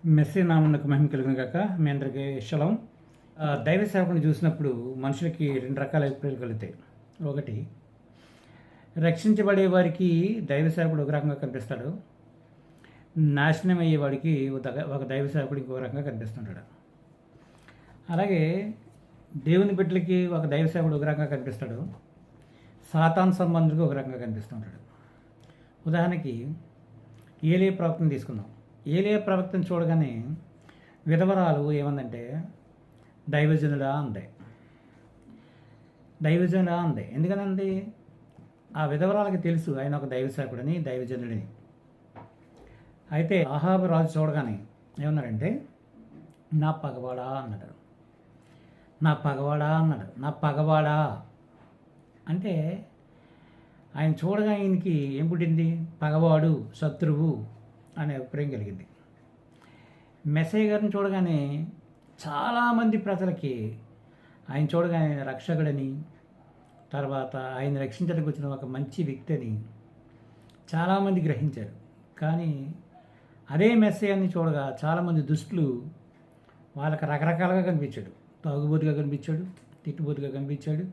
Messy నామునకు మహిమ కలుగును గాక. మీ అందరికీ షలోం. దైవ సేవకుని చూసినప్పుడు మనుషులకి రెండు రకాల అభిప్రాయాలు కలుగుతాయి. ఒకటి, రక్షించబడే వారికి దైవ సేవకుడు ఒక రకంగా కనిపిస్తాడు, నాశనం అయ్యే వాడికి ఒక దైవ సేవకుడు ఇంకో రకంగా కనిపిస్తుంటాడు. అలాగే దేవుని బిడ్డలకి ఒక దైవ సేవకుడు ఒక రకంగా కనిపిస్తాడు, సాతాన్ సంబంధుడికి ఒక రకంగా కనిపిస్తుంటాడు. ఉదాహరణకి ఏలియా ప్రవక్తను తీసుకుందాం. ఏలియా ప్రవక్తను చూడగానే విధవరాలు ఏమందంటే దైవజనుడా అంది. దైవజనుడా అంది. ఎందుకనండి? ఆ విధవరాలకి తెలుసు ఆయన ఒక దైవసేవకుడని, దైవజనుడిని. అయితే ఆహాబు రాజు చూడగానే ఏమన్నాడంటే నా పగవాడా అన్నాడు. నా పగవాడా అన్నాడు. నా పగవాడా అంటే ఆయన చూడగా ఆయనకి ఏం పుట్టింది? పగవాడు, శత్రువు అనే అభిప్రాయం కలిగింది. మెస్సయ్య గారిని చూడగానే చాలామంది ప్రజలకి ఆయన చూడగానే రక్షకుడని, తర్వాత ఆయన రక్షించడానికి వచ్చిన ఒక మంచి వ్యక్తి అని చాలామంది గ్రహించారు. కానీ అదే మెస్సయ్యని చూడగా చాలామంది దుష్టులు వాళ్ళకి రకరకాలుగా కనిపించాడు. తాగుబోతుగా కనిపించాడు, తిట్టుబోతుగా కనిపించాడు,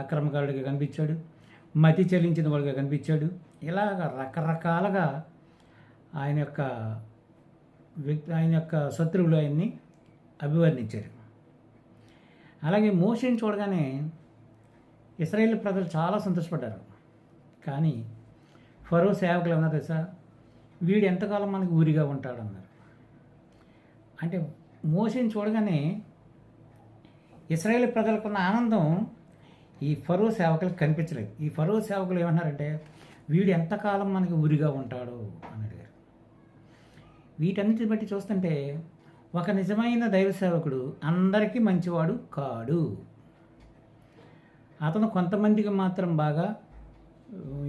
అక్రమకారుడిగా కనిపించాడు, మతి చెల్లించిన వాడిగా కనిపించాడు. ఇలాగ రకరకాలుగా ఆయన యొక్క శత్రువులు ఆయన్ని అభివర్ణించారు. అలాగే మోషేని చూడగానే ఇశ్రాయేలు ప్రజలు చాలా సంతోషపడ్డారు. కానీ ఫరో సేవకులు ఏమన్నా తెలుసా? వీడు ఎంతకాలం మనకి ఊరిగా ఉంటాడన్నారు. అంటే మోషేని చూడగానే ఇశ్రాయేలు ప్రజలకున్న ఆనందం ఈ ఫరో సేవకులకు కనిపించలేదు. ఈ ఫరో సేవకులు ఏమన్నారంటే వీడు ఎంతకాలం మనకి ఊరిగా ఉంటాడు అని అడిగారు. వీటన్నిటిని బట్టి చూస్తుంటే ఒక నిజమైన దైవ సేవకుడు అందరికీ మంచివాడు కాడు. అతను కొంతమందికి మాత్రం బాగా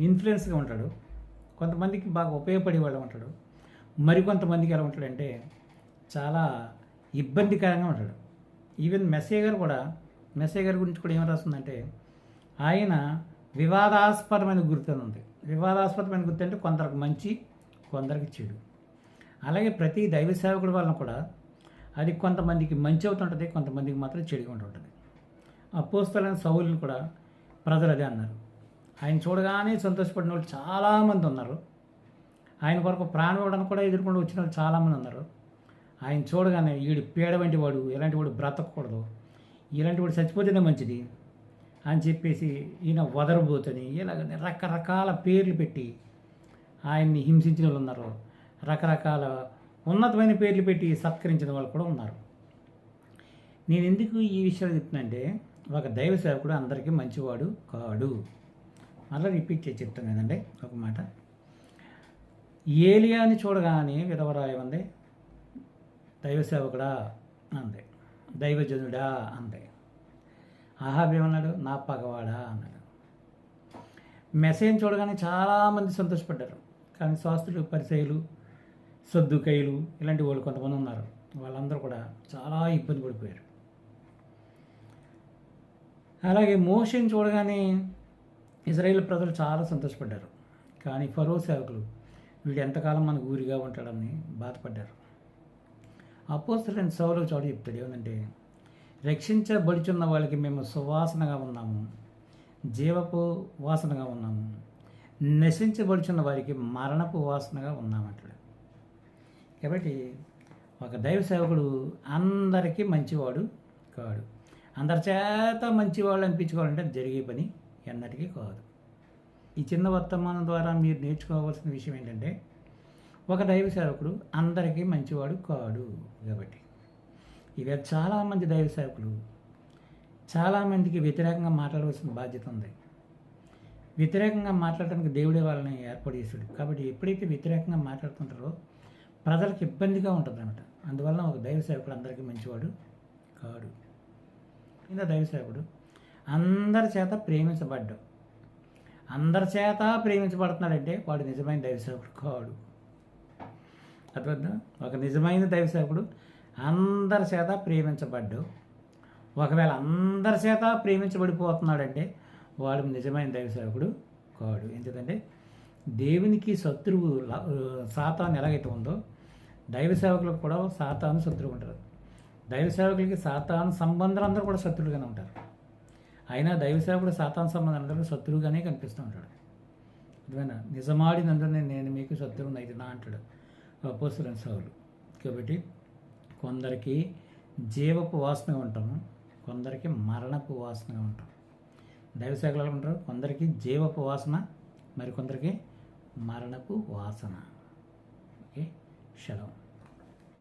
ఇన్ఫ్లుయెన్స్గా ఉంటాడు, కొంతమందికి బాగా ఉపయోగపడేవాడు ఉంటాడు, మరికొంతమందికి ఎలా ఉంటాడంటే చాలా ఇబ్బందికరంగా ఉంటాడు. ఈవెన్ మెస్సయ్య గారి గురించి కూడా ఏం రాస్తుందంటే ఆయన వివాదాస్పదమైన గుర్తు అని ఉంది. వివాదాస్పదమైన గుర్తు అంటే కొందరికి మంచి, కొందరికి చెడు. అలాగే ప్రతి దైవ సేవకుడి వలన కూడా అది కొంతమందికి మంచి అవుతుంటుంది, కొంతమందికి మాత్రం చెడుగా ఉంటుంటుంది. అపోస్తలైన సౌలుని కూడా ప్రజలు అదే అన్నారు. ఆయన చూడగానే సంతోషపడిన వాళ్ళు చాలామంది ఉన్నారు. ఆయన కొరకు ప్రాణం ఇవ్వడానికి కూడా ఎదుర్కొని వచ్చిన వాళ్ళు చాలామంది ఉన్నారు. ఆయన చూడగానే వీడు పీడ వంటి వాడు, ఎలాంటి వాడు బ్రతకూడదు, ఇలాంటి వాడు చచ్చిపోతేనే మంచిది అని చెప్పేసి ఈయన వదరబోతని ఇలాగ రకరకాల పేర్లు పెట్టి ఆయన్ని హింసించిన వాళ్ళు ఉన్నారు. రకరకాల ఉన్నతమైన పేర్లు పెట్టి సత్కరించిన వాళ్ళు కూడా ఉన్నారు. నేను ఎందుకు ఈ విషయాలు చెప్తున్నానంటే ఒక దైవ సేవకుడు అందరికీ మంచివాడు కాడు. మళ్ళీ రిపీట్ చేసి చెప్తాను కదండి ఒక మాట. ఏలియాని చూడగానే విధవరాలు ఉంది, దైవ సేవకుడా అంది, దైవజనుడా అంది. ఆహాబు ఏమన్నాడు? నా పగవాడా అన్నాడు. మెస్సయ్యని చూడగానే చాలామంది సంతోషపడ్డారు. కానీ శాస్త్రులు, పరిసయ్యులు, సద్దుకయ్యులు ఇలాంటి వాళ్ళు కొంతమంది ఉన్నారు. వాళ్ళందరూ కూడా చాలా ఇబ్బంది పడిపోయారు. అలాగే మోషేని చూడగానే ఇజ్రాయేల్ ప్రజలు చాలా సంతోషపడ్డారు. కానీ ఫరో సేవకులు వీడు ఎంతకాలం మనకు ఊరిగా ఉంటాడని బాధపడ్డారు. అపోస్తలుడైన సౌలు చోట చెప్తాడు ఏమంటే రక్షించబడుచున్న వాళ్ళకి మేము సువాసనగా ఉన్నాము, జీవపు వాసనగా ఉన్నాము, నశించబడుచున్న వారికి మరణపు వాసనగా ఉన్నామంటాడు. కాబట్టి ఒక దైవ సేవకుడు అందరికీ మంచివాడు కాడు. అందరి చేత మంచివాళ్ళు అనిపించుకోవాలంటే జరిగే పని ఎన్నటికీ కాదు. ఈ చిన్న వర్తమానం ద్వారా మీరు నేర్చుకోవాల్సిన విషయం ఏంటంటే ఒక దైవ సేవకుడు అందరికీ మంచివాడు కాడు. కాబట్టి ఇవి చాలామంది దైవ సేవకులు చాలామందికి వ్యతిరేకంగా మాట్లాడవలసిన బాధ్యత ఉంది. వ్యతిరేకంగా మాట్లాడటానికి దేవుడే వాళ్ళని ఏర్పాటు చేశాడు. కాబట్టి ఎప్పుడైతే వ్యతిరేకంగా మాట్లాడుతుంటారో ప్రజలకు ఇబ్బందిగా ఉంటుంది అన్నమాట. అందువల్ల ఒక దైవ సేవకుడు అందరికీ మంచివాడు కాడు. ఇంకా దైవ సేవకుడు అందరి చేత ప్రేమించబడుతున్నాడంటే వాడు నిజమైన దైవ సేవకుడు కాడు. అర్థం? ఒక నిజమైన దైవ సేవకుడు అందరి చేత ప్రేమించబడ్డాడు. ఒకవేళ అందరి చేత ప్రేమించబడిపోతున్నాడంటే వాడు నిజమైన దైవ సేవకుడు కాడు. ఎందుకంటే దేవునికి శత్రువు సాతాను ఎలాగైతే ఉందో దైవ సేవకులకు కూడా సాతాను శత్రువు ఉంటారు. దైవ సేవకులకి సాతాను సంబంధాలు అందరూ కూడా శత్రువుగానే ఉంటారు. అయినా దైవ సేవకుడు సాతాను సంబంధం అందరూ శత్రువుగానే కనిపిస్తూ ఉంటాడు. అర్థమైనా? నిజమాడినందునే నేను మీకు శత్రువుని అయితే నా అంటాడు అపోస్తలుడైన సౌలు. కాబట్టి కొందరికి జీవపు వాసనగా ఉంటాము, కొందరికి మరణపు వాసనగా ఉంటాం. దైవ సేవకులు ఎలా ఉంటారు? కొందరికి జీవపు వాసన, మరి కొందరికి మరణపు వాసన. ఓకే, సెలవు.